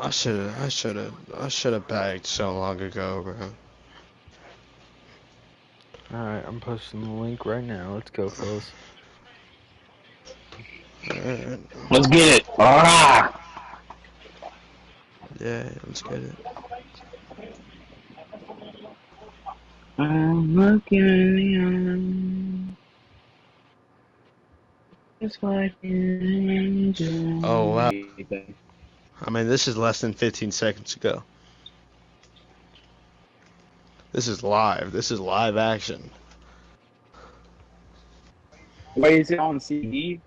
I should have bagged so long ago, bro. Alright, I'm posting the link right now. Let's go, fellas. Alright. Let's get it. Ah! Yeah, let's get it. I'm looking in the eye. Just like an angel. Oh, wow. I mean, this is less than 15 seconds ago. This is live. This is live action. Wait, is it on CD?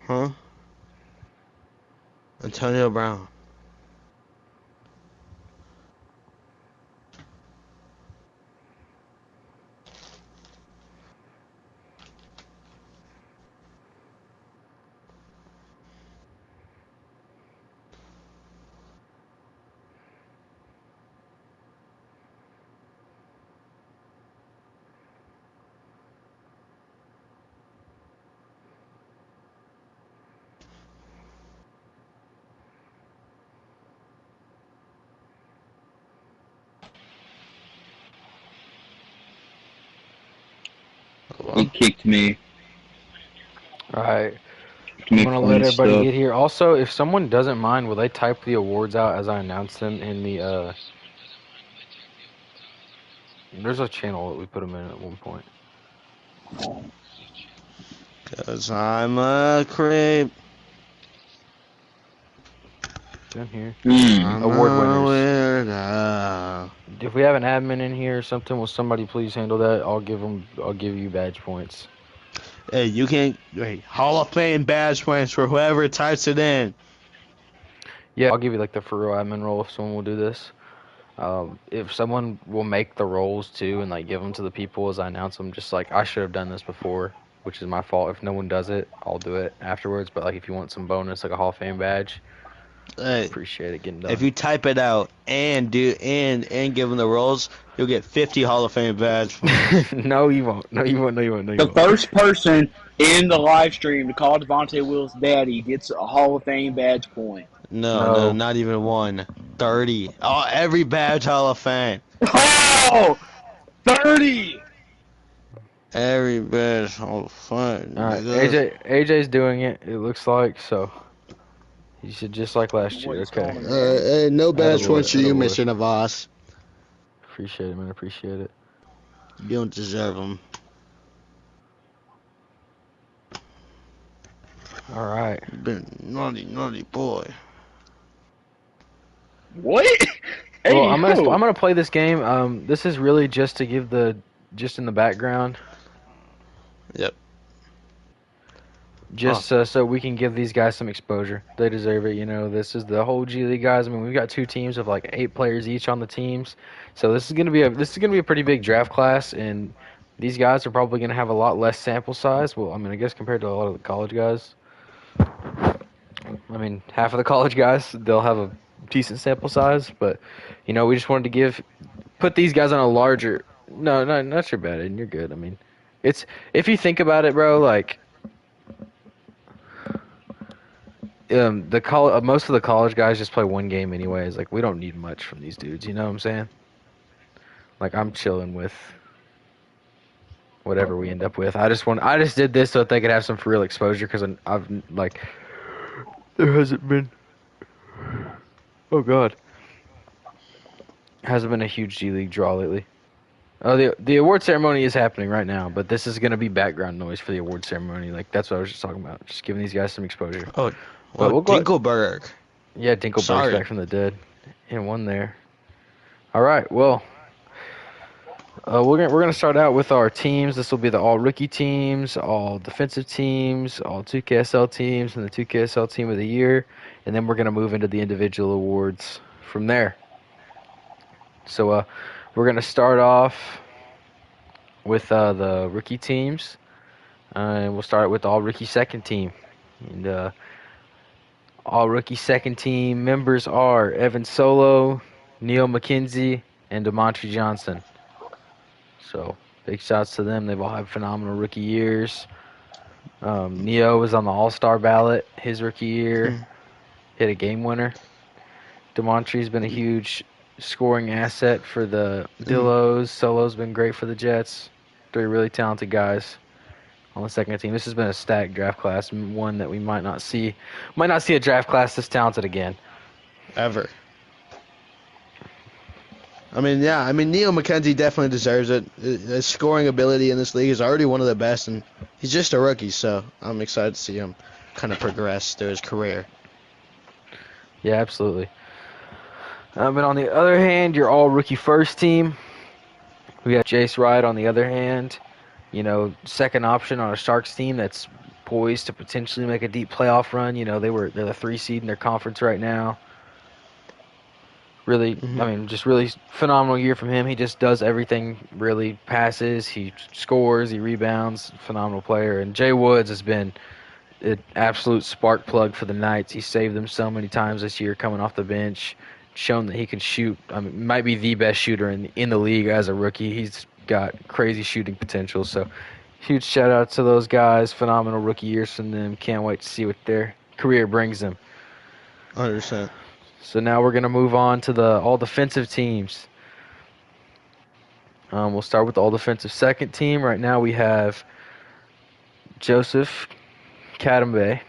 Huh? Antonio Brown. He kicked me. Alright. To I'm make gonna funny let everybody stuff. get here. Also, if someone doesn't mind, will they type the awards out as I announce them in the, There's a channel that we put them in at one point. Cause I'm a creep. Down here. I'm Award a winners. weirdo. If we have an admin in here or something, will somebody please handle that? I'll give you badge points. Hey, you can wait. Hall of Fame badge points for whoever types it in. Yeah, I'll give you like the for real admin role if someone will do this. If someone will make the roles too and like give them to the people as I announce them, just like I should have done this before, which is my fault. If no one does it, I'll do it afterwards. But like if you want some bonus, like a Hall of Fame badge, Hey, appreciate it getting done. if you type it out and give them the roles, you'll get 50 Hall of Fame badge points. No, you won't. No, you won't. No, you won't. No, you The won't. first person in the live stream to call Devontae Will's daddy gets a Hall of Fame badge point. No, not even one. 30. Oh, every badge Hall of Fame. Oh! 30! Every badge Hall of Fame. All right, AJ's doing it. It looks like so. You should just like last year. Okay. Hey, no badge Attaboy, points for you, attaboy. Mr. Navas. Appreciate it, man. Appreciate it. You don't deserve them. All right. You've been naughty boy. What? Hey, Well, I'm gonna play this game. This is really just to give just in the background. Yep. Just so we can give these guys some exposure. They deserve it. You know, this is the whole G League guys. I mean, we've got 2 teams of like 8 players each on the teams. So this is gonna be a pretty big draft class, and these guys are probably gonna have a lot less sample size. Well, I mean, I guess compared to a lot of the college guys. I mean, half of the college guys, they'll have a decent sample size, but you know, we just wanted to put these guys on a larger. No, not your bad, and you're good. I mean, it's if you think about it, bro, like. Most of the college guys just play one game anyways. Like we don't need much from these dudes. You know what I'm saying? Like I'm chilling with whatever we end up with. I just did this so that they could have some for real exposure because I've like there hasn't been. Oh God, hasn't been a huge G League draw lately. Oh, the award ceremony is happening right now, but this is gonna be background noise for the award ceremony. Like that's what I was just talking about. Just giving these guys some exposure. Oh, But we'll go. Dinkelberg. Yeah, Dinkelberg's Sorry. back from the dead. And one there. All right, well, we're gonna start out with our teams. This will be the all rookie teams, all defensive teams, all 2KSL teams, and the 2KSL team of the year. And then we're gonna move into the individual awards from there. So we're gonna start off with the rookie teams, and we'll start with the all rookie second team. And all rookie second team members are Evan Solo, Neil McKenzie, and DeMontre Johnson. So big shouts to them. They've all had phenomenal rookie years. Neo was on the All-Star ballot his rookie year. hit a game winner. Demontre's been a huge scoring asset for the Dillos. Solo's been great for the Jets. 3 really talented guys on the second team. This has been a stacked draft class, one that we might not see a draft class this talented again. Ever. I mean, yeah. I mean, Neil McKenzie definitely deserves it. His scoring ability in this league is already one of the best, and he's just a rookie, so I'm excited to see him kind of progress through his career. Yeah, absolutely. But on the other hand, your all rookie first team. We got Jace Wright on the other hand. You know, second option on a Sharks team that's poised to potentially make a deep playoff run. You know, they're the 3 seed in their conference right now. Really, I mean, just really phenomenal year from him. He just does everything, really passes, he scores, he rebounds, phenomenal player. And Jay Woods has been an absolute spark plug for the Knights. He saved them so many times this year coming off the bench, shown that he can shoot. I mean, might be the best shooter in the league as a rookie. He's got crazy shooting potential. So huge shout out to those guys. Phenomenal rookie years from them. Can't wait to see what their career brings them. 100%. So now we're going to move on to the all defensive teams. We'll start with the all defensive second team. Right now we have Joseph Kadambe,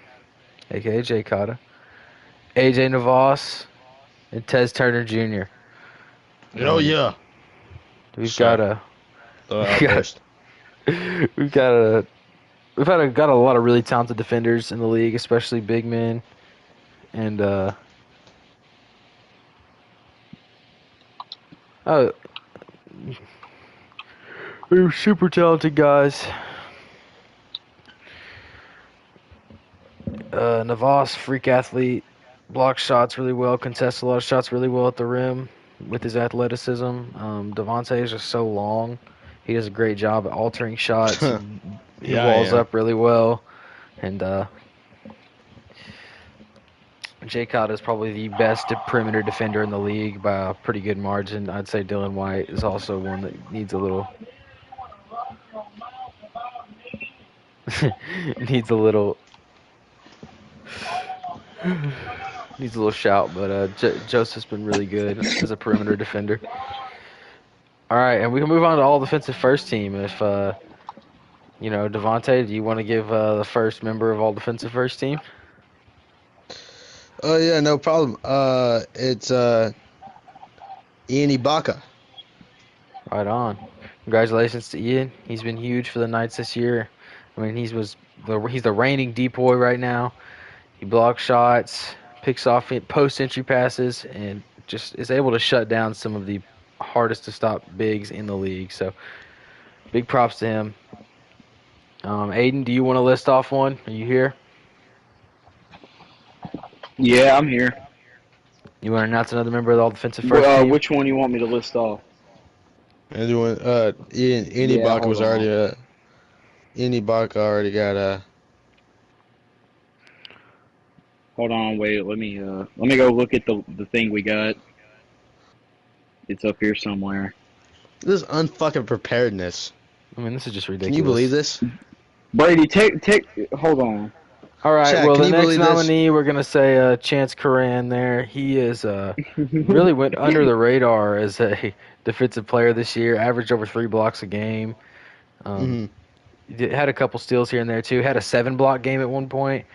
a.k.a. Jay Cotta, A.J. Navas, and Tez Turner Jr. Oh, yeah. We've Sure. got First. we've got a lot of really talented defenders in the league, especially big men, and they're super talented guys. Navas, freak athlete, blocks shots really well, contests a lot of shots really well at the rim with his athleticism. Devontae is just so long. He does a great job at altering shots. He walls up really well. And Jay Cotta is probably the best perimeter defender in the league by a pretty good margin. I'd say Dylan White is also one that needs a little needs a little shout, but Joseph's been really good as a perimeter defender. All right, and we can move on to all defensive first team. If Devontae, do you want to give the first member of all defensive first team? Oh, yeah, no problem. It's Ian Ibaka. Right on. Congratulations to Ian. He's been huge for the Knights this year. I mean, he's the reigning decoy right now. He blocks shots, picks off post-entry passes, and just is able to shut down some of the hardest to stop bigs in the league. So, big props to him. Aiden, do you want to list off one? Are you here? Yeah, I'm here. You want to announce another member of the all-defensive first team? Which one you want me to list off? Ian Ibaka was already Ian Ibaka already got Hold on, wait. Let me go look at the thing we got. It's up here somewhere. this unfucking preparedness. I mean, this is just ridiculous. Can you believe this? Brady, take. Hold on. All right, Chad, well, can the you next believe this? nominee, we're going to say Chance Curran there. He is really went under the radar as a defensive player this year, averaged over 3 blocks a game. Had a couple steals here and there, too. Had a 7-block game at one point.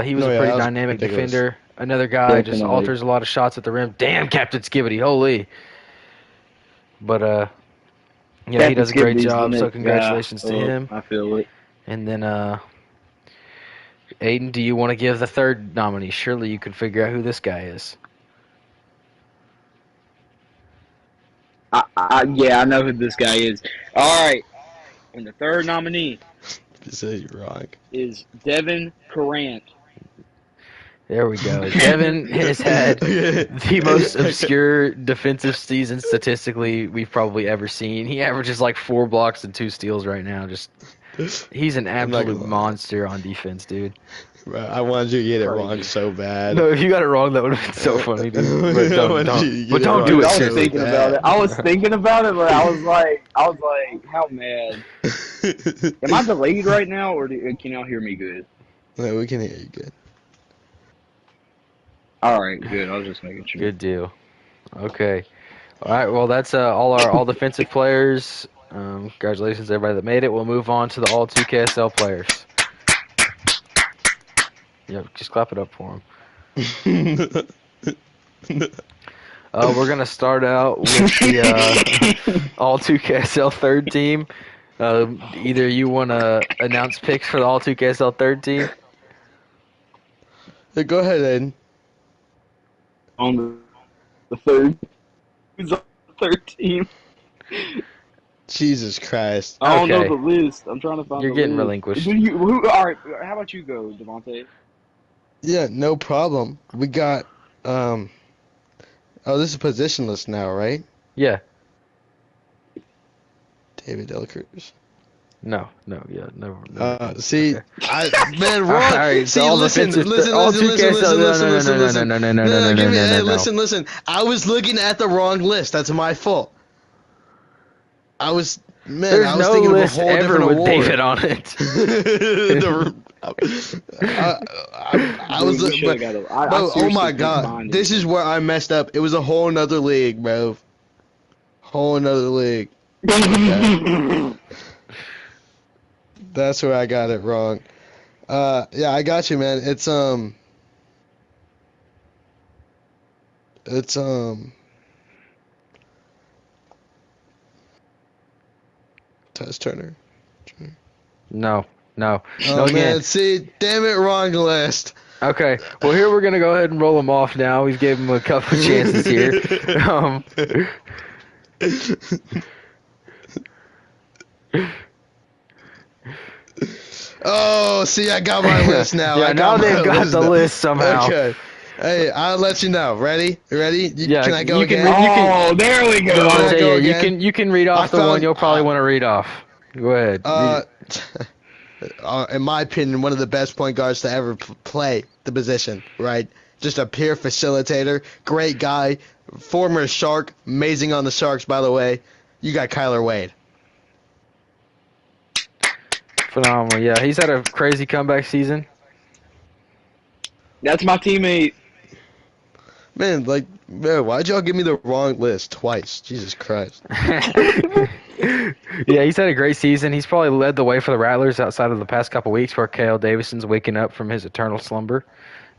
He was a pretty dynamic defender. Another guy just alters a lot of shots at the rim. Damn, Captain Skibbity, holy. But, yeah, he does a great job, so congratulations to him. I feel it. And then, Aiden, do you want to give the third nominee? Surely you can figure out who this guy is. Yeah, I know who this guy is. All right. And the third nominee is Devin Carrant. There we go. Devin has had the most obscure defensive season statistically we've probably ever seen. He averages like 4 blocks and 2 steals right now. He's an absolute monster on defense, dude. Bro, I wanted you to get it wrong so bad. No, if you got it wrong, that would have been so funny, dude. But don't do it. I was thinking about it. I was thinking about it, but I was like, how mad? Am I delayed right now, or can y'all hear me good? No, we can hear you good. All right, good. I was just making sure. Good deal. Okay. All right. Well, that's all defensive players. Congratulations, everybody that made it. We'll move on to the all 2KSL players. Yep. Just clap it up for them. We're gonna start out with the all 2KSL third team. Either you want to announce picks for the all 2KSL third team? Go ahead, Aiden. On the third. Who's on the third team? Jesus Christ. I don't Okay. know the list. I'm trying to find You're the getting list. relinquished. All right, how about you go, Devontae? Yeah, no problem. We got oh, this is positionless now, right? Yeah. David Delacruz. No. Yeah. No. See, Okay. man, All wrong. right, See, all listen, defensive- listen, all listen, 2KSL. listen. No. Give me, hey, No. listen. I was looking at the wrong list. That's my fault. I was There's no thinking list of a whole ever different with award. David on it. I was Dude, we but, should've got it. bro, oh seriously my couldn't God, find this it. is where I messed up. It was a whole nother league, bro. Whole nother league. That's where I got it wrong. Yeah, I got you, man. It's Tess Turner. No. Oh again. man, see, damn it, wrong list. Okay. Well, here we're gonna go ahead and roll him off now. We've gave him a couple chances here. Oh, see, I got my list now. Yeah, I now got my they've got list the now. list somehow. Okay. Hey, I'll let you know. Ready? Yeah, Can I go you can again? read- Oh, there we go. Can I Devontae, go yeah, again? you can read off I the one found- you'll probably want to read off. Go ahead. In my opinion, one of the best point guards to ever play the position, right? Just a pure facilitator, great guy, former Shark, amazing on the Sharks, by the way. You got Kyler Wade. Phenomenal. Yeah, he's had a crazy comeback season. That's my teammate. Man, why'd y'all give me the wrong list twice? Jesus Christ. Yeah, he's had a great season. He's probably led the way for the Rattlers outside of the past couple weeks where Kale Davidson's waking up from his eternal slumber.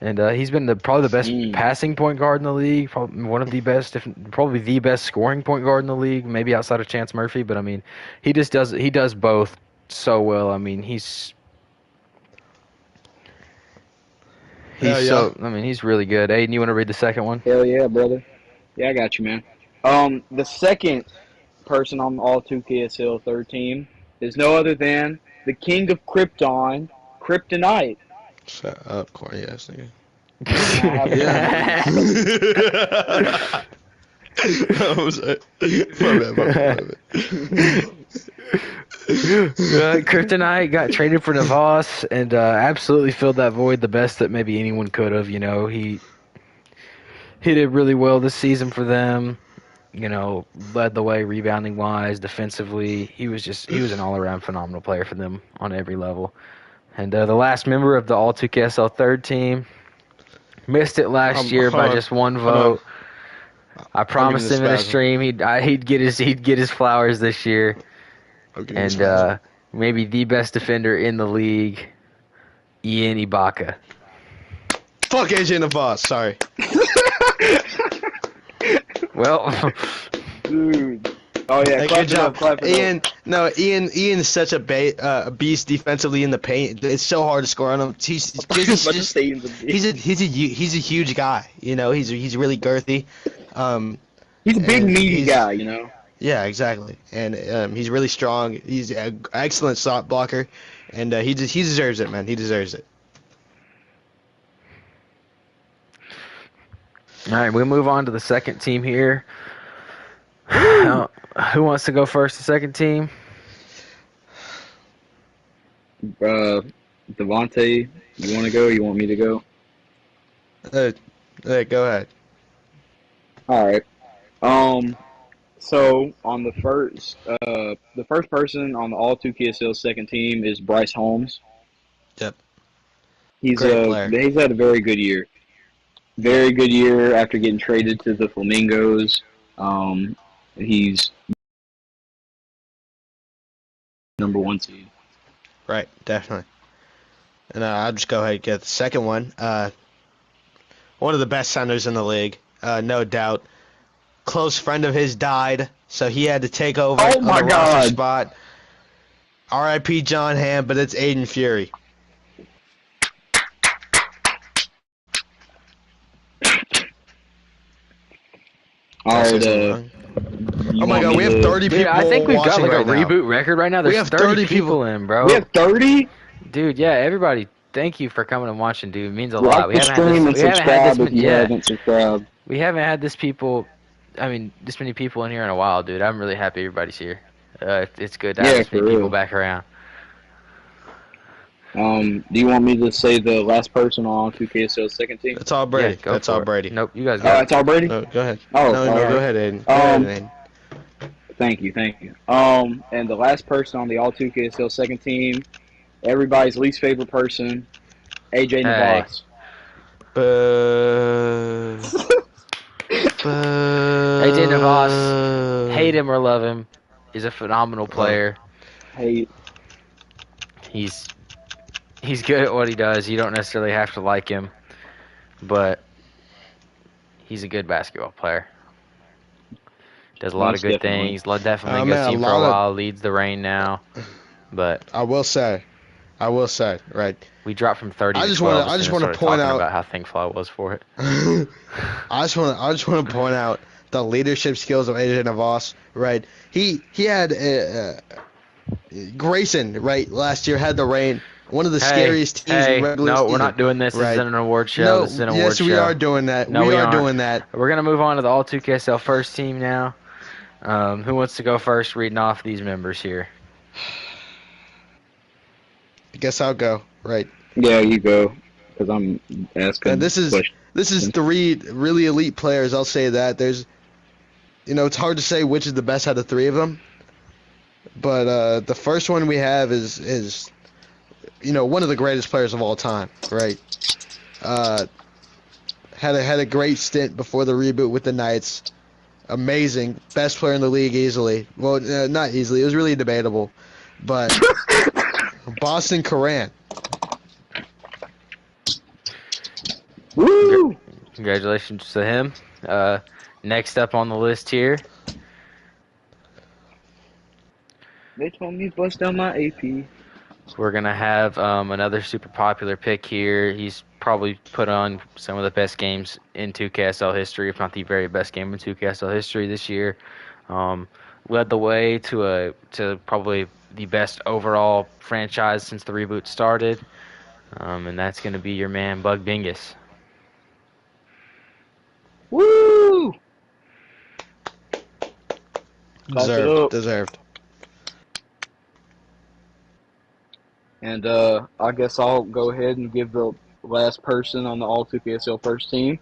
And he's been probably the best passing point guard in the league, probably one of the best, probably the best scoring point guard in the league, maybe outside of Chance Murphy. But I mean, he does both so well. I mean, he's Hell yeah. he's really good. Aiden, you want to read the second one? Hell yeah, brother. Yeah, I got you, man. The second person on the all 2KSL third team is no other than the king of Krypton, Kryptonite. Shut up, corny ass nigga. Yeah. I'm sorry. My bad. Kryptonite got traded for Navas and absolutely filled that void the best that maybe anyone could have. You know, he did really well this season for them. You know, led the way rebounding wise, defensively. He was an all around phenomenal player for them on every level. And the last member of the all 2KSL third team missed it last year by just one vote. I promised him in a stream he'd get his flowers this year. And maybe the best defender in the league, Ian Ibaka. Fuck AJ Navas, sorry. Well, Dude. Oh yeah, Hey, clap good it up, job. clap it up. Ian is such a beast defensively in the paint. It's so hard to score on him. He's Bunch of stains of beef. he's a huge guy. You know, he's really girthy. He's a big and meaty he's- guy, you know. Yeah, exactly. And he's really strong. He's an excellent shot blocker, and he deserves it, man. He deserves it. all right, we'll move on to the second team here. Who wants to go first? The second team. Devontae, you want to go? You want me to go? Go ahead. All right. So on the first person on the all 2KSL second team is Bryce Holmes. Yep. He's Great player. he's had a very good year. Very good year after getting traded to the Flamingos. He's #1 seed. Right, definitely. And I'll just go ahead and get the second one. One of the best centers in the league, no doubt. Close friend of his died, so he had to take over Oh on my the roster God. spot. R.I.P. John Hamm, but it's Aiden Fury. All Did I say right, something wrong? you Oh my want God, me we have to- 30 Dude, people I think we've got watching like a right now. reboot record right now. There's We have 30 30 people in, bro. We have 30. Dude, yeah, everybody, thank you for coming and watching, dude. It means a Like lot. the stream and subscribe if you haven't subscribed. We haven't had this many people in here in a while, dude. I'm really happy everybody's here. It's good to have Yeah, this many for people real. back around. Do you want me to say the last person on 2KSL's second team? That's all Brady. Yeah, go That's for all it. Brady. Nope, you guys Oh, got it. that's all Brady? No, go ahead. Oh, no, all go right. ahead, Aiden. Go ahead, Aiden. Thank you. And the last person on the All 2KSL second team, everybody's least favorite person, AJ Navas. Boo. AJ Navas, hate him or love him, he's a phenomenal player. Hey, He's good at what he does. You don't necessarily have to like him, but he's a good basketball player. Does a lot Most of good definitely. things. Definitely a Man, good team a for a lot of- while. Leads the Reign now, but I will say, right. we dropped from 30 I to just 12 wanna- as I just soon as wanna started point talking out- about how thankful I was for it. I just want to point out the leadership skills of AJ Navas. Right, he had Grayson. Right, last year had the Reign. One of the scariest teams in regular no, we're season. not doing this. This Right. isn't an award show. No, This is an award yes, show. we are doing that. No, we we are aren't. doing that. We're gonna move on to the All 2KSL first team now. Who wants to go first? Reading off these members here. I guess I'll go. Right. yeah, you go. Because I'm asking And this is questions. 3 really elite players. I'll say that. There's, it's hard to say which is the best out of 3 of them. But the first one we have is one of the greatest players of all time. Right. Had a great stint before the reboot with the Knights. Amazing, best player in the league easily. Well, not easily. It was really debatable, but Boston Coran. Woo! Congratulations to him. Next up on the list here, They told me to bust down my AP. we're gonna have another super popular pick here. He's probably put on some of the best games in 2KSL history, if not the very best game in 2KSL history this year. Led the way to probably the best overall franchise since the reboot started, and that's gonna be your man Bug Bingus. Woo! Clap it up. Deserved. And I guess I'll go ahead and give the last person on the All 2KSL first team.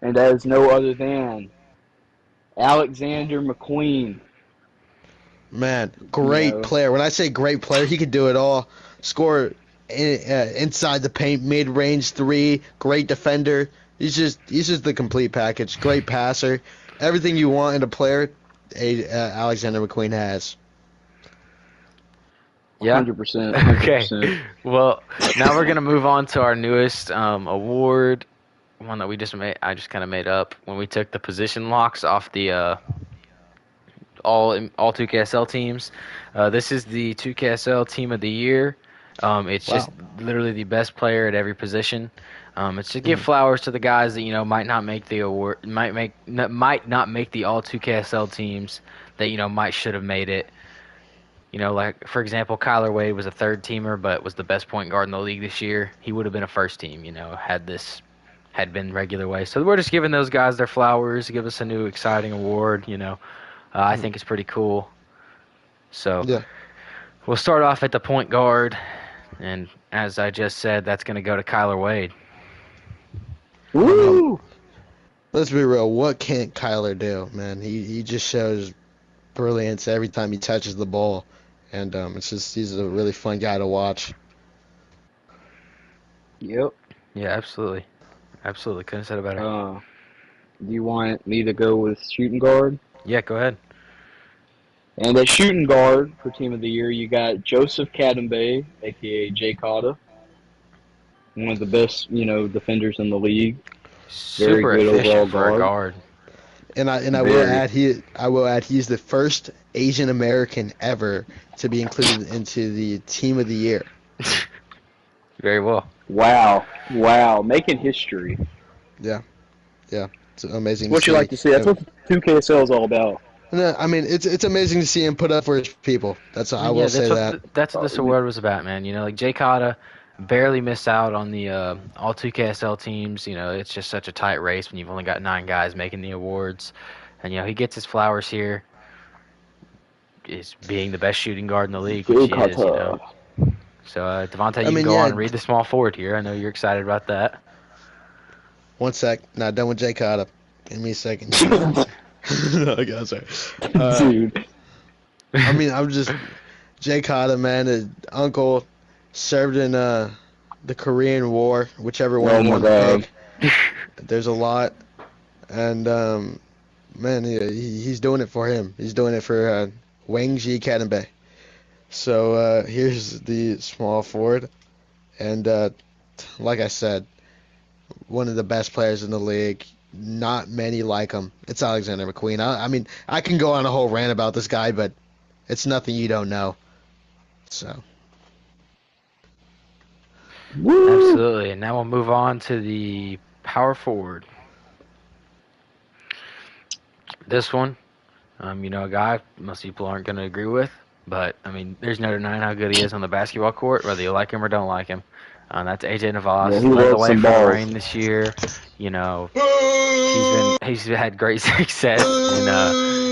And that is no other than Alexander McQueen. Man, great No. player. When I say great player, he could do it all. Score inside the paint, mid-range 3, great defender. He's just the complete package. Great passer. Everything you want in a player, Alexander McQueen has. Yeah. 100%. Okay. 100%. Well, now we're gonna move on to our newest award, one that I just kind of made up when we took the position locks off the all 2KSL teams. This is the 2KSL Team of the Year. It's Wow. just literally the best player at every position. It's to give flowers to the guys that might not make the award, might not make the all 2KSL teams that might should have made it. Like, for example, Kyler Wade was a third teamer, but was the best point guard in the league this year. He would have been a first team, had been regular way. So we're just giving those guys their flowers, give us a new exciting award, I think it's pretty cool. So Yeah. we'll start off at the point guard, and as I just said, that's going to go to Kyler Wade. Woo! Let's be real. What can't Kyler do, man? He just shows brilliance every time he touches the ball, and he's a really fun guy to watch. Yep. Yeah, absolutely. Absolutely. Couldn't have said it better. Do you want me to go with shooting guard? Yeah, go ahead. And at shooting guard for Team of the Year, you got Joseph Kadembe, aka Jay Cotta, one of the best, defenders in the league. Very Super good overall efficient for a guard. guard. And I will Very. add he's the first Asian American ever to be included into the Team of the Year. Very well. Wow, making history. Yeah, it's amazing. What to you see. like to see? That's what 2KSL is all about. No, I mean it's amazing to see him put up for his people. That's I will say that. That's what this award was about, man. Like Jay Cotta barely missed out on the all 2KSL teams. It's just such a tight race when you've only got 9 guys making the awards, and he gets his flowers here. Is being the best shooting guard in the league, which he is. So Devontae, you can go on and read the small forward here. I know you're excited about that. One sec, not done with Jay Cotta. Give me a second. No, okay, I'm sorry. Dude. I mean, I'm just Jay Cotta, man. His uncle served in the Korean War, whichever one you want to pick. There's a lot, and man, he's doing it for him. He's doing it for Wangji Kadembe. So here's the small forward, and like I said, one of the best players in the league. Not many like him. It's Alexander McQueen. I mean, I can go on a whole rant about this guy, but it's nothing you don't know. So. Absolutely. And now we'll move on to the power forward. This one, a guy most people aren't going to agree with, but, I mean, there's no denying how good he is on the basketball court, whether you like him or don't like him. That's AJ Navas. Yeah, he led the way for balls. Reign this year. He's had great success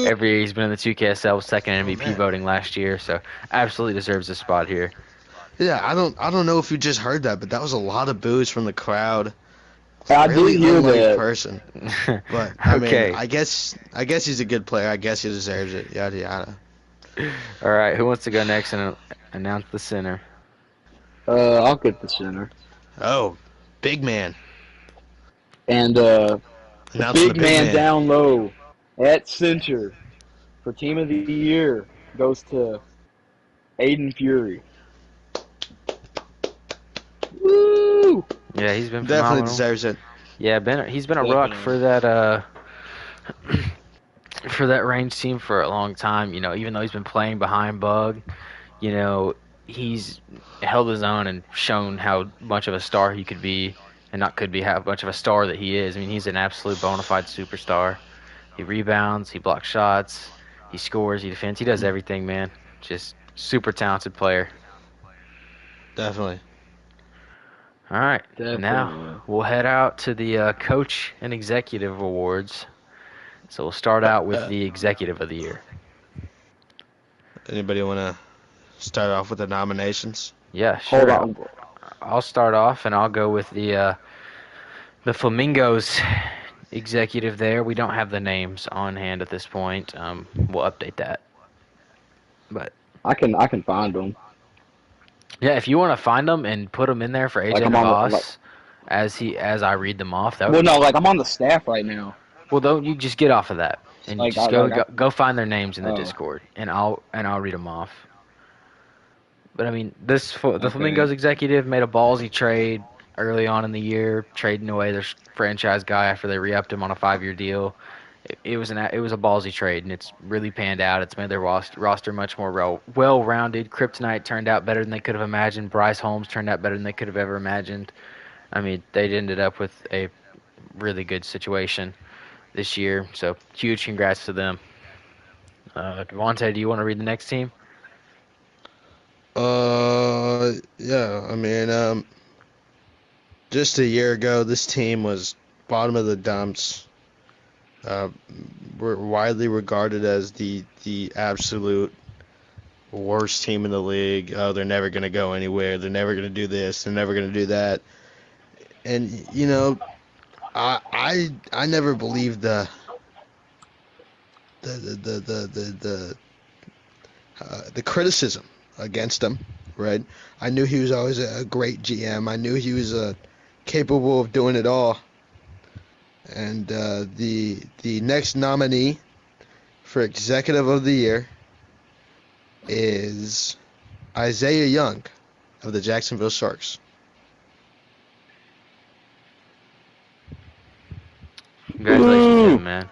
every year. He's been in the 2KSL second MVP voting last year, so absolutely deserves a spot here. Yeah, I don't know if you just heard that, but that was a lot of boos from the crowd. I really did hear unlike that. Person. But I Okay. mean, I guess he's a good player. I guess he deserves it. Yada yada. All right, who wants to go next and announce the center? I'll get the center. Oh, big man. And Announcing big man down low at center for Team of the Year goes to Aiden Fury. Woo! Yeah, he's been Definitely phenomenal. deserves it. Yeah, he's been a rock for that for that range team for a long time. Even though he's been playing behind Bug, he's held his own and shown how much of a star he could be, and not could be, how much of a star that he is. I mean, he's an absolute bona fide superstar. He rebounds, he blocks shots, he scores, he defends, he does everything, man. Just super talented player. Definitely. All right, Definitely. now we'll head out to the Coach and Executive Awards. So we'll start out with the Executive of the Year. Anybody want to start off with the nominations? Yeah, sure. Hold on. I'll start off, and I'll go with the Flamingos executive there. We don't have the names on hand at this point. We'll update that. But I can find them. yeah, if you want to find them and put them in there for AJ Like, Navas, as I read them off, that Well, would no, like I'm on the staff right now. well, don't you just get off of that and Like, just go find their names in the Oh. Discord, and I'll read them off. But I mean, the Okay. Flamingos executive made a ballsy trade early on in the year, trading away their franchise guy after they re-upped him on a 5-year deal. It was a ballsy trade, and it's really panned out. It's made their roster much more well-rounded. Kryptonite turned out better than they could have imagined. Bryce Holmes turned out better than they could have ever imagined. I mean, they ended up with a really good situation this year, so huge congrats to them. Devontae, do you want to read the next team? Yeah. I mean, just a year ago, this team was bottom of the dumps. Were widely regarded as the absolute worst team in the league. Oh, they're never gonna go anywhere. They're never gonna do this. They're never gonna do that. And I never believed the criticism against him, right? I knew he was always a great GM. I knew he was capable of doing it all. And the next nominee for Executive of the Year is Isaiah Young of the Jacksonville Sharks. Congratulations to him, man.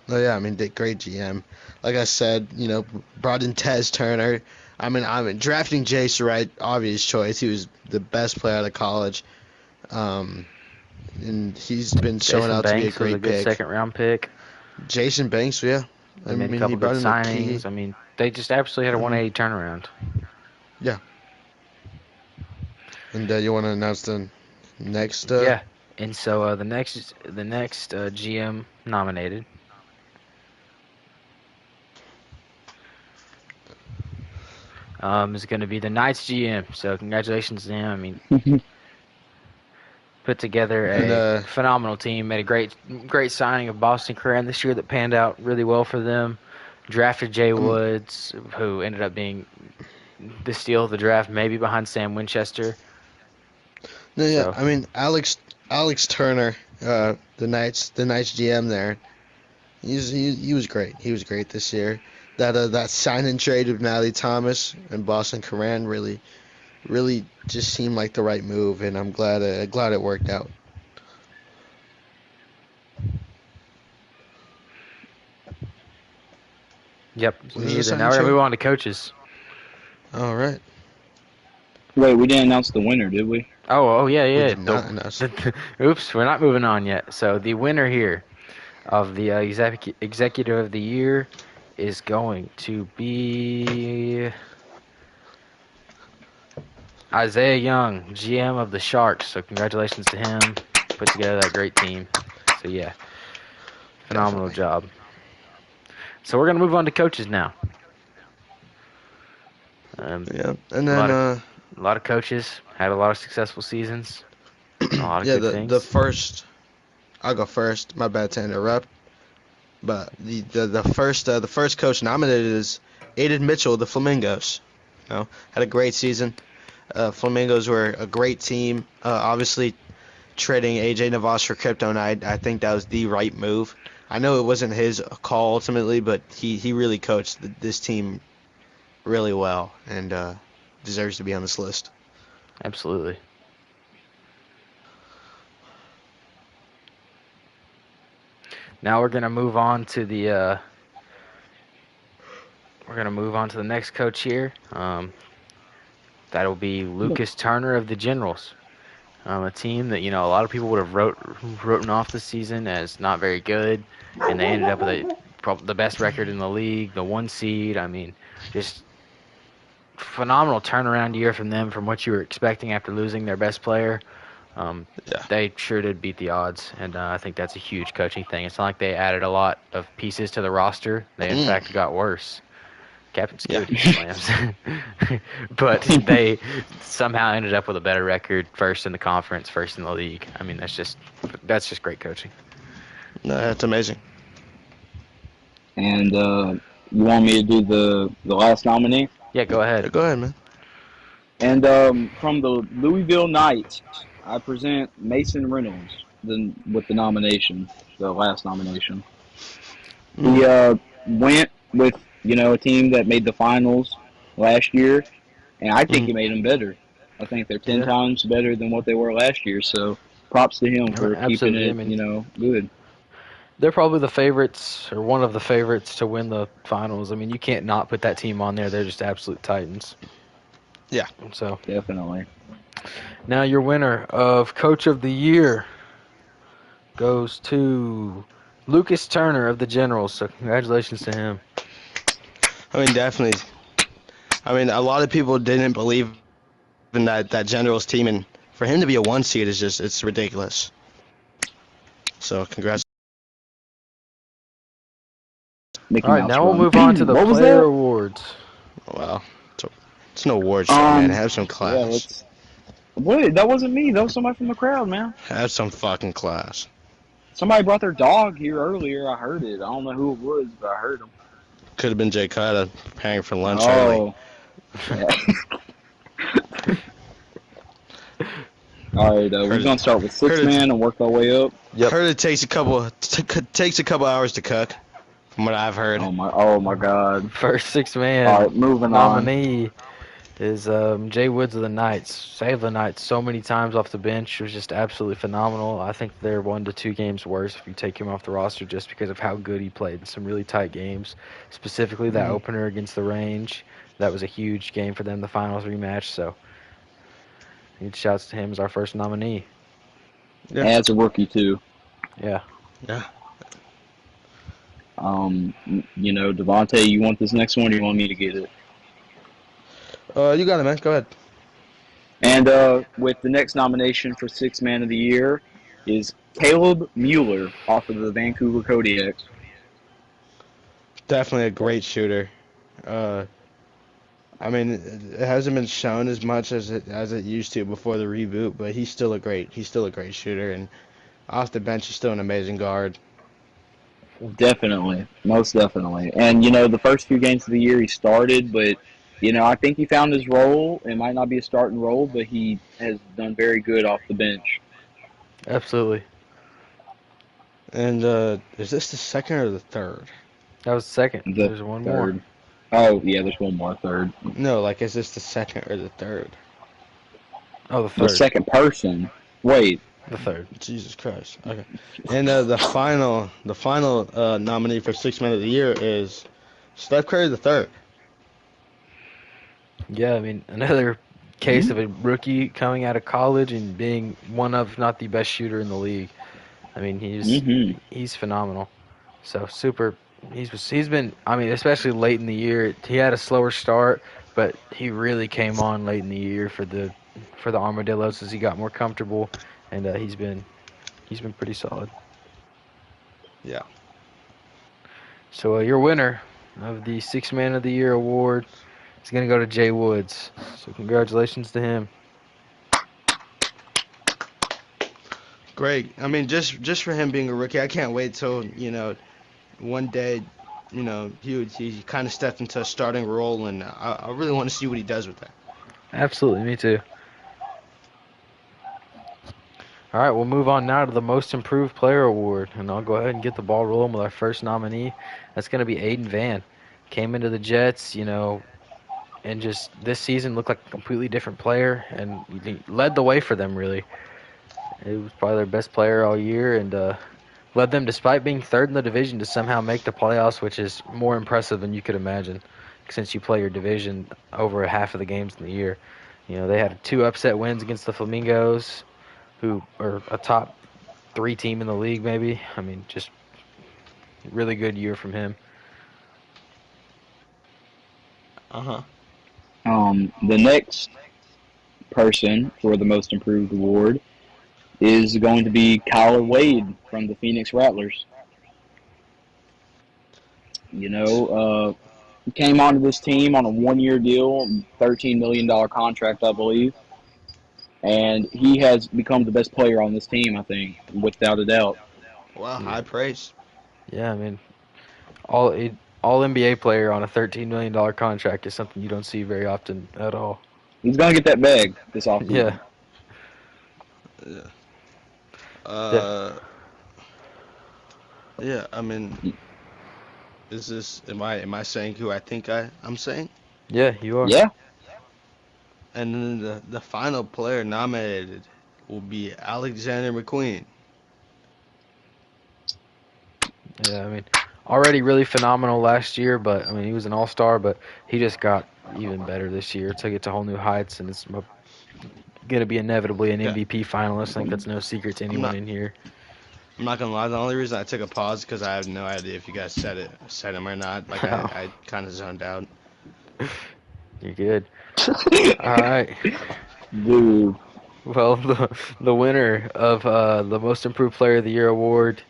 Oh yeah, I mean, great GM. Like I said, brought in Tez Turner. I mean, drafting Jace Wright, obvious choice. He was the best player out of college, and he's been showing Jason out to be a Banks was a great good pick. second-round pick. Jason Banks, yeah. They made a couple he brought good in the key. signings. I mean, they just absolutely had a 180 turnaround. Yeah. And you want to announce the next? Yeah. And so the next GM nominated is going to be the Knights GM. So congratulations to him. I mean, put together a phenomenal team. Made a great signing of Boston Coran this year that panned out really well for them. Drafted Jay Woods, who ended up being the steal of the draft, maybe behind Sam Winchester. No, yeah. So. I mean, Alex Turner, the Knights GM there. He was great. He was great this year. That sign and trade of Natalie Thomas and Boston Coran really just seemed like the right move, and I'm glad it worked out. Yep. Now we're gonna move on to coaches. All right. Wait, we didn't announce the winner, did we? Oh yeah. We did not announce. Oops, we're not moving on yet. So the winner here of the Executive of the Year is going to be Isaiah Young, GM of the Sharks. So congratulations to him. Put together that great team. So yeah, phenomenal job. So we're gonna move on to coaches now. Yeah, and then a lot of coaches had a lot of successful seasons. A lot of good things. The first, I'll go first. My bad to interrupt, but the first coach nominated is Aiden Mitchell of the Flamingos. Had a great season. Flamingos were a great team. Obviously, trading AJ Navas for Kryptonite, I think that was the right move. I know it wasn't his call ultimately, but he really coached this team really well and deserves to be on this list. Absolutely. Now we're gonna move on to the next coach here. That'll be Lucas Turner of the Generals. A team that a lot of people would have written off the season as not very good, and they ended up with the best record in the league, the 1 seed. I mean, just phenomenal turnaround year from them from what you were expecting after losing their best player. They sure did beat the odds, and I think that's a huge coaching thing. It's not like they added a lot of pieces to the roster. They, in fact, got worse. Captain Scooty slams. But they somehow ended up with a better record, first in the conference, first in the league. I mean, that's just great coaching. No, that's amazing. And you want me to do the last nominee? Yeah, go ahead. Go ahead, man. And from the Louisville Knights, I present Mason Reynolds with the nomination, the last nomination. He went with a team that made the finals last year, and I think he made them better. I think they're 10 times better than what they were last year, so props to him for keeping it, good. They're probably the favorites, or one of the favorites, to win the finals. I mean, you can't not put that team on there. They're just absolute titans. Yeah. So definitely. Now your winner of Coach of the Year goes to Lucas Turner of the Generals. So congratulations to him. I mean, definitely. I mean, a lot of people didn't believe in that Generals team, and for him to be a 1 seed is it's ridiculous. So congrats. All right, now we'll move on to the player awards. Wow. It's no award show, man. Have some class. Wait, that wasn't me. That was somebody from the crowd, man. Have some fucking class. Somebody brought their dog here earlier. I heard it. I don't know who it was, but I heard him. Could have been Jay Cutta preparing for lunch early. Yeah. All right, we're Heard gonna it. start with six Heard it. man and work our way up. Yep. Heard it takes a couple hours to cook, from what I've heard. Oh my God. First six-man All right, moving on. nominee is Jay Woods of the Knights. Saved the Knights so many times off the bench. It was just absolutely phenomenal. I think they're 1 to 2 games worse if you take him off the roster just because of how good he played in some really tight games. Specifically that opener against the Range. That was a huge game for them, the finals rematch. So, huge shouts to him as our first nominee. Yeah. As a rookie too. Yeah. Yeah. You know, Devontae, you want this next one or you want me to get it? You got it, man. Go ahead. And with the next nomination for Sixth Man of the Year is Caleb Mueller off of the Vancouver Kodiaks. Definitely a great shooter. I mean, it hasn't been shown as much as it used to before the reboot, but he's still a great shooter, and off the bench he's still an amazing guard. Definitely, most definitely. And you know, the first few games of the year he started, but you know, I think he found his role. It might not be a starting role, but he has done very good off the bench. Absolutely. And is this the second or the third? That was second. The There's one third. more. Oh yeah, there's one more third. No, like is this the second or the third? Oh, the The third. second person. Wait, The third. Jesus Christ. Okay. And the final nominee for Sixth Man of the Year is Steph Curry the third. Yeah, I mean, another case of a rookie coming out of college and being one of, not the best shooter in the league. I mean, he's phenomenal. So super. He's been. I mean, especially late in the year, he had a slower start, but he really came on late in the year for the Armadillos as he got more comfortable, and he's been pretty solid. Yeah. So your winner of the Sixth Man of the Year award is going to go to Jay Woods. So congratulations to him. Great. I mean, just for him being a rookie, I can't wait till one day, he kind of stepped into a starting role, and I really want to see what he does with that. Absolutely, me too. All right, we'll move on now to the Most Improved Player Award, and I'll go ahead and get the ball rolling with our first nominee. That's going to be Aiden Van. Came into the Jets, and just this season looked like a completely different player, and he led the way for them, really. He was probably their best player all year, and led them, despite being third in the division, to somehow make the playoffs, which is more impressive than you could imagine, since you play your division over half of the games in the year. They had 2 upset wins against the Flamingos, who are a top 3 team in the league, maybe. I mean, just really good year from him. Uh-huh. the next person for the Most Improved Award is going to be Kyler Wade from the Phoenix Rattlers. He came onto this team on a 1-year deal, $13 million contract, I believe. And he has become the best player on this team, I think, without a doubt. Wow, high praise. Yeah, I mean, all NBA player on a $13 million contract is something you don't see very often at all. He's going to get that bag this offseason. Yeah. Yeah, I mean, am I saying who I think I'm saying? Yeah, you are. Yeah. And then the final player nominated will be Alexander McQueen. Yeah, I mean, already really phenomenal last year, but I mean, he was an all-star, but he just got even better this year, took it to whole new heights, and it's going to be inevitably an MVP finalist. I think that's no secret to anyone in here. I'm not gonna lie. The only reason I took a pause because I have no idea if you guys said him or not. Like I kind of zoned out. You're good. All right. Dude. Well, the winner of the Most Improved Player of the Year award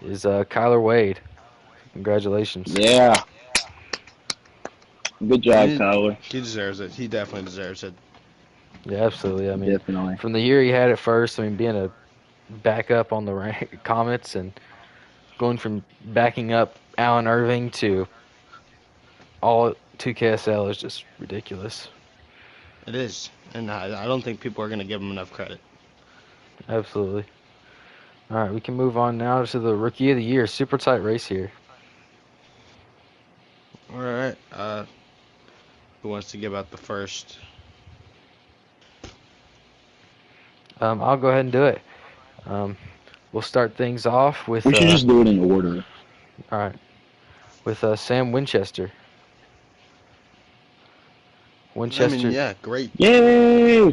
is Kyler Wade. Congratulations. Yeah. Good job, Kyler. He deserves it. He definitely deserves it. Yeah, absolutely. I mean, Definitely. from the year he had it first, I mean, being a backup on the Comets and going from backing up Allen Irving to all 2KSL is just ridiculous. It is, and I don't think people are gonna give him enough credit. Absolutely. All right, we can move on now to the Rookie of the Year. Super tight race here. All right. Who wants to give out the first? I'll go ahead and do it. We'll start things off with We should just do it in order. all right, with Sam Winchester. Winchester. I mean, yeah, great, Yay!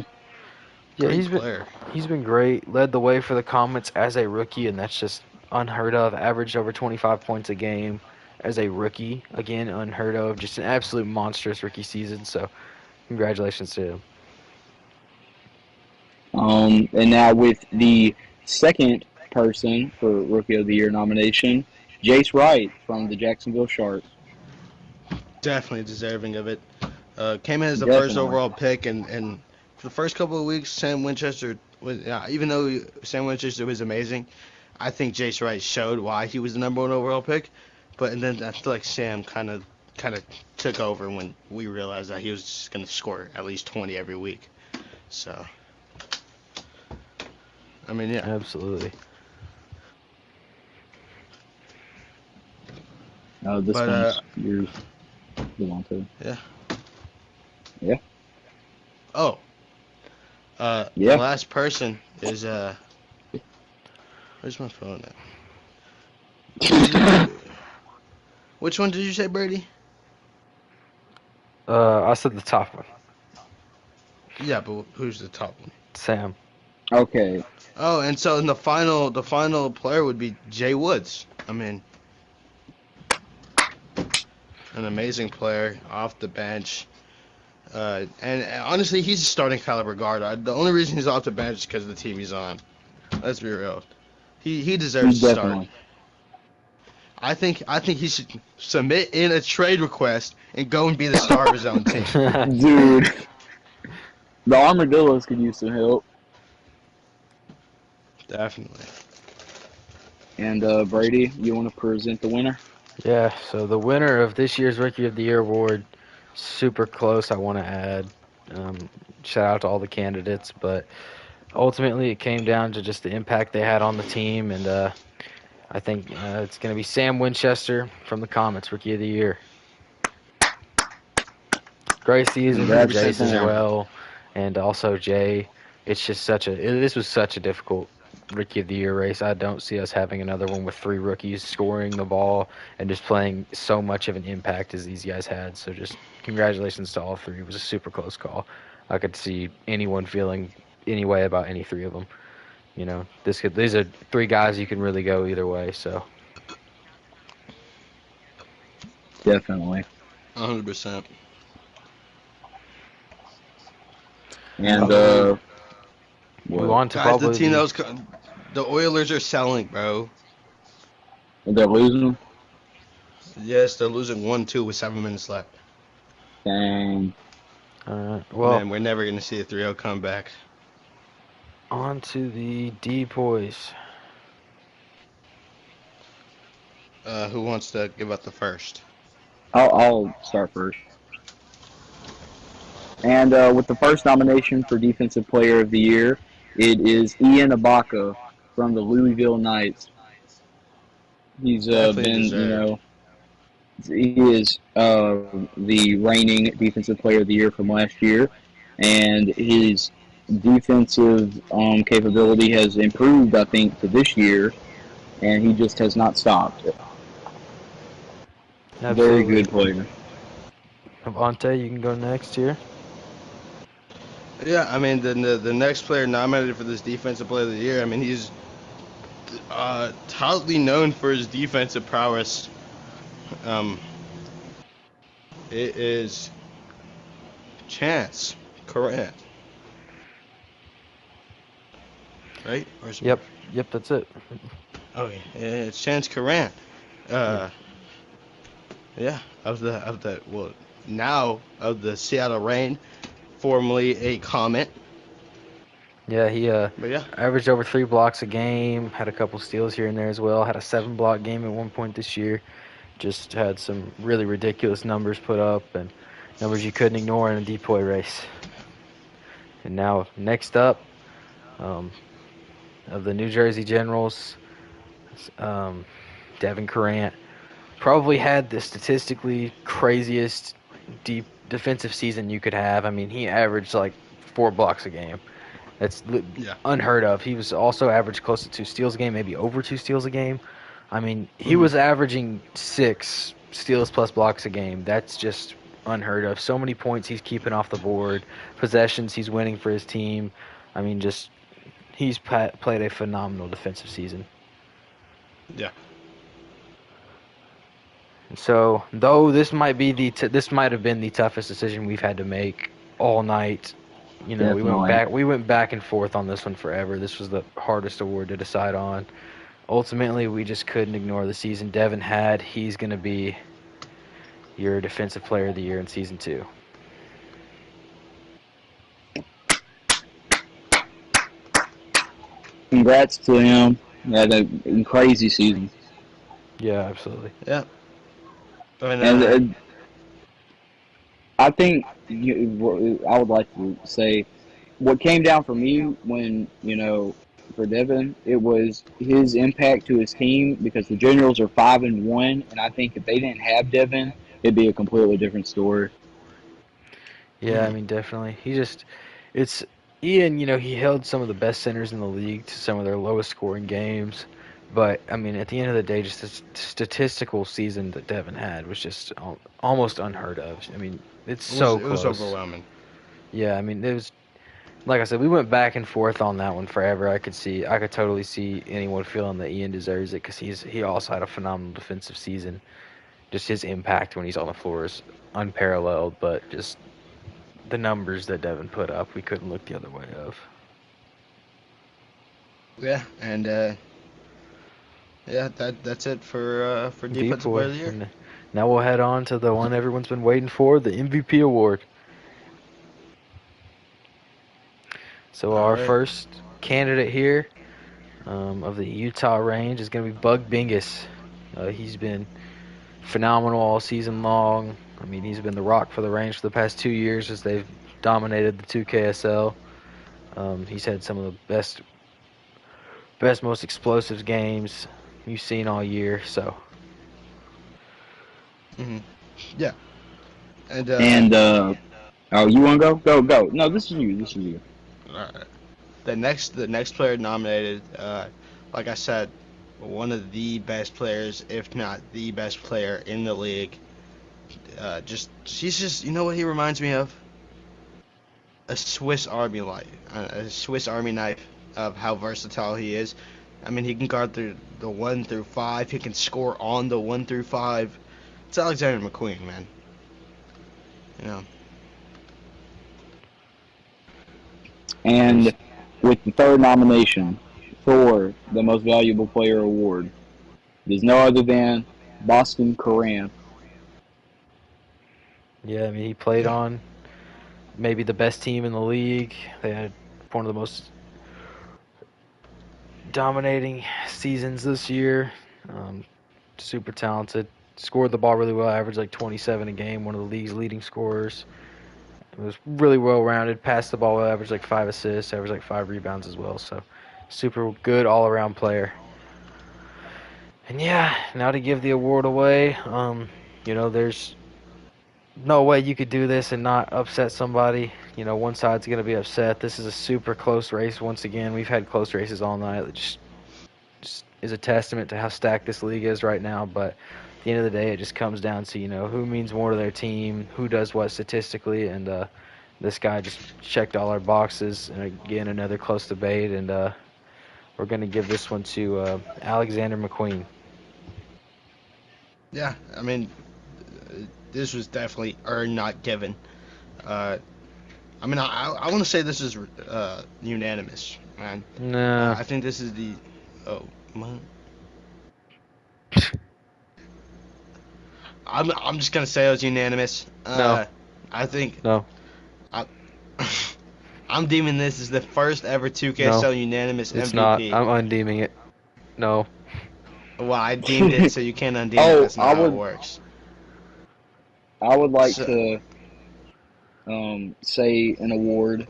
Yeah, great player. he's been great. Led the way for the Comets as a rookie, and that's just unheard of. Averaged over 25 points a game as a rookie. Again, unheard of. Just an absolute monstrous rookie season. So, congratulations to him. And now with the second person for Rookie of the Year nomination, Jace Wright from the Jacksonville Sharks. Definitely deserving of it. Came in as the Definitely. first overall pick, and for the first couple of weeks, Sam Winchester was, even though Sam Winchester was amazing, I think Jace Wright showed why he was the number one overall pick. But then I feel like Sam kind of took over when we realized that he was just going to score at least 20 every week. So, I mean, yeah. Absolutely. This But, one's yours. You want to? Yeah. Yeah. Oh. Yeah. The last person is where's my phone at? Which one did you say, Brady? I said the top one. Yeah, but who's the top one? Sam. Okay. Oh, and so in the final player would be Jay Woods. I mean, an amazing player off the bench. And honestly, he's a starting caliber guard. The only reason he's off the bench is because of the team he's on. Let's be real. He deserves to start. Definitely. I think he should submit in a trade request and go and be the star of his own team. Dude. The Armadillos could use some help. Definitely. And Brady, you want to present the winner? Yeah, so the winner of this year's Rookie of the Year award, super close, I want to add. Shout out to all the candidates, but ultimately it came down to just the impact they had on the team, and I think it's going to be Sam Winchester from the Comets, Rookie of the Year. Great season for Congratulations, Jace as Sam. well, and also Jay. It's just this was such a difficult Rookie of the Year race. I don't see us having another one with three rookies scoring the ball and just playing so much of an impact as these guys had. So just congratulations to all three. It was a super close call. I could see anyone feeling any way about any three of them. You know, these are three guys you can really go either way. So Definitely. 100%. And move on to Guys, probably the team that was the Oilers are selling, bro. they're losing. Yes, they're losing 1-2 with 7 minutes left. Dang. well, Man, we're never gonna see a 3-0 comeback. on to the D boys. Who wants to give up the first? I'll start first. And with the first nomination for Defensive Player of the Year, it is Ian Ibaka from the Louisville Knights. He's Definitely been, deserved. he is the reigning Defensive Player of the Year from last year, and his defensive capability has improved, I think, to this year, and he just has not stopped. Very Absolutely. good player. Avante, you can go next here. Yeah, I mean the next player nominated for this defensive player of the year. I mean he's totally known for his defensive prowess. It is Chance Corrant. Right? Yep, that's it. Okay, it's Chance Corrant. Yeah, of the Seattle Reign, formerly a Comet. Yeah, he But yeah, averaged over 3 blocks a game, had a couple steals here and there as well, had a 7-block game at one point this year. Just had some really ridiculous numbers put up and numbers you couldn't ignore in a depoy race. And now, next up, of the New Jersey Generals, Devin Carant, probably had the statistically craziest deep defensive season you could have. I mean, he averaged like 4 blocks a game. That's Yeah. unheard of. He was also averaged close to 2 steals a game, maybe over 2 steals a game. I mean, he Mhm. was averaging 6 steals plus blocks a game. That's just unheard of. So many points he's keeping off the board, possessions he's winning for his team. I mean, just he's played a phenomenal defensive season. Yeah. And so, though this might be this might have been the toughest decision we've had to make all night. You know, Definitely. we went back and forth on this one forever. This was the hardest award to decide on. Ultimately, we just couldn't ignore the season Devin had. He's going to be your defensive player of the year in season 2. Congrats to him. He had a crazy season. Yeah, absolutely. Yeah. I mean, And I think I would like to say what came down for me when, for Devin, it was his impact to his team because the Generals are 5-1, and I think if they didn't have Devin, it'd be a completely different story. Yeah, I mean, definitely. It's Ian, he held some of the best centers in the league to some of their lowest scoring games. But, I mean, at the end of the day, just the statistical season that Devin had was just almost unheard of. I mean, it's so it was close. overwhelming. Yeah, I mean, it was, like I said, we went back and forth on that one forever. I could totally see anyone feeling that Ian deserves it because he also had a phenomenal defensive season. Just his impact when he's on the floor is unparalleled, but just the numbers that Devin put up, we couldn't look the other way of. Yeah, and yeah, that's it for Deep defensive player boy. of the year. And now we'll head on to the one everyone's been waiting for, the MVP award. So All our right. first candidate here of the Utah range is going to be Bug Bingus. He's been phenomenal all season long. I mean, he's been the rock for the range for the past 2 years as they've dominated the 2KSL. He's had some of the best, most explosive games you've seen all year. So Hmm. Yeah, and And oh, you want to go? Go. No, this is you. This is you. the next player nominated, like I said, one of the best players, if not the best player in the league. He's just, you know what he reminds me of? A Swiss Army knife, a Swiss Army knife of how versatile he is. I mean, he can guard through the 1 through 5. He can score on the 1 through 5. It's Alexander McQueen, man. You know. And with the third nomination for the Most Valuable Player award, it is no other than Boston Karan. yeah, I mean, he played Yeah. on maybe the best team in the league. They had one of the most dominating seasons this year. Super talented. Scored the ball really well, averaged like 27 a game, one of the league's leading scorers. It was really well rounded, passed the ball well, averaged like 5 assists, averaged like 5 rebounds as well. So, super good all around player. And yeah, now to give the award away, there's no way you could do this and not upset somebody. One side's going to be upset. This is a super close race once again. We've had close races all night. It just is a testament to how stacked this league is right now. But at the end of the day, it just comes down to, who means more to their team, who does what statistically. And this guy just checked all our boxes. And again, another close debate. And we're going to give this one to Alexander McQueen. Yeah, I mean, this was definitely earned, not given. Uh, I mean, I want to say this is unanimous, man. Nah. I think this is the. Oh, man. I'm just gonna say it was unanimous. No. I think No. I, I'm deeming this as the first ever 2KSL unanimous It's MVP. not. I'm undeeming it. No. Well, I deemed it, so you can't undeem it. Oh, That's not how it works. I would like So, to say an award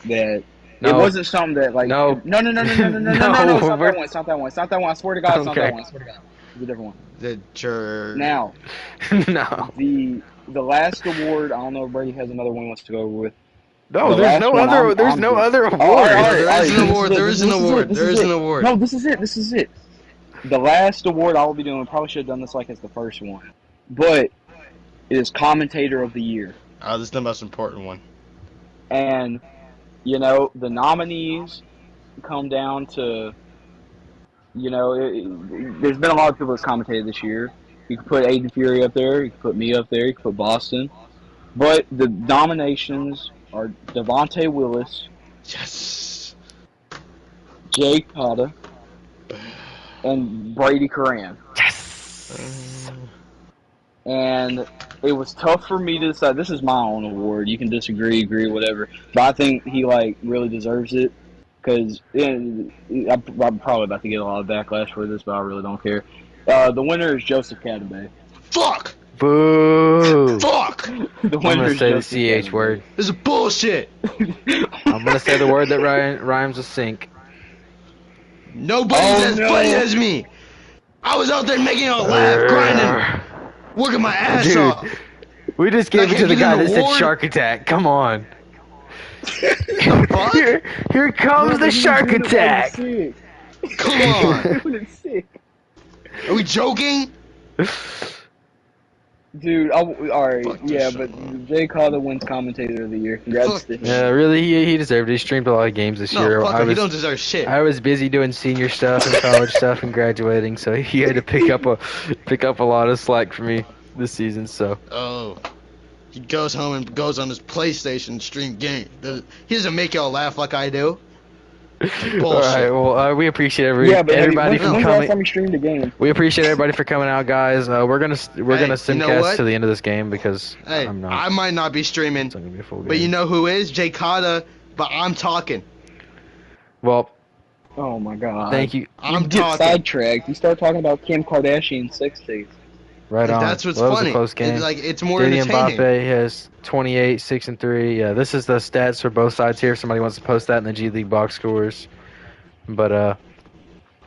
that No. It wasn't something that like No. no. It's not No, that we're- one. It's not that one. It's not that one. I swear to God, it's not Okay. that one. I swear to God, it's a different one. The jerk. Now No. the last award. I don't know if Brady has another one he wants to go with. No, The there's last no one, other. I'm- There's I'm no good. other Oh, award. all right, There all is right, an this award. it, There this is an it, award. this There is is it. an award. No, this is it. This is it. The last award I will be doing, probably should have done this like as the first one, but it is commentator of the year. Oh, this is the most important one. And, you know, the nominees come down to, you know, there's been a lot of people that's commentated this year. You can put Aiden Fury up there. You can put me up there. You can put Boston. But the nominations are Devontae Willis, Yes. Jay Cotta, and Brady Coran. Yes. And it was tough for me to decide. This is my own award. You can disagree, agree, whatever. But I think he like really deserves it because I'm probably about to get a lot of backlash for this, but I really don't care. The winner is Joseph Cadabay. Fuck. Boo. Fuck. The I'm winner gonna is say the Joseph CH Cadabay. word. This is bullshit. I'm gonna say the word that rhymes with sink. Nobody's Oh, as no. funny as me. I was out there making a laugh, grinding, working my ass Dude, off. we just gave I it to the can't guy get that an said award? Shark Attack. Come on. The fuck? Here comes the Shark Attack. Come on. Doing it sick. Are we joking? Dude, alright, Fuck this yeah, shit, but man. Jay Cotta wins commentator of the year. Congrats Fuck to him. Yeah, really, he deserved it. He streamed a lot of games this year. No, fuck I him. He was don't deserve shit. I was busy doing senior stuff and college stuff and graduating, so he had to pick up a lot of slack for me this season. So Oh. He goes home and goes on his PlayStation and stream game. He doesn't make y'all laugh like I do. all Bullshit. right, well, we appreciate Yeah, but everybody when's from the last coming. time you streamed a game? We appreciate everybody for coming out, guys. We're gonna Hey, gonna you know simcast what? to the end of this game because Hey, I'm not. I might not be streaming, It's not gonna be a full game. but you know who is? Jay Cotta, but I'm talking. Well, Oh my god. thank you. I'm you get talking. sidetracked. You start talking about Kim Kardashian sex tapes. Right on. That's what's well, that funny. was a close game. It's more Diddy entertaining. Mbappe has 28, 6 and 3. Yeah, this is the stats for both sides here. If somebody wants to post that in the G League box scores. But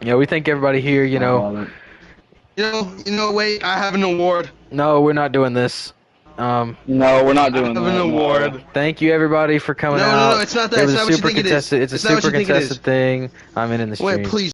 yeah, we thank everybody here. You know, Wait, I have an award. no, we're not doing this. No, we're not I doing have that. an no. award. Thank you everybody for coming No, out. no, it's not that. It It's was not a what you super think it is. contested. It's a It's not what super you think it is. contested thing. I'm in the stream. Wait, please.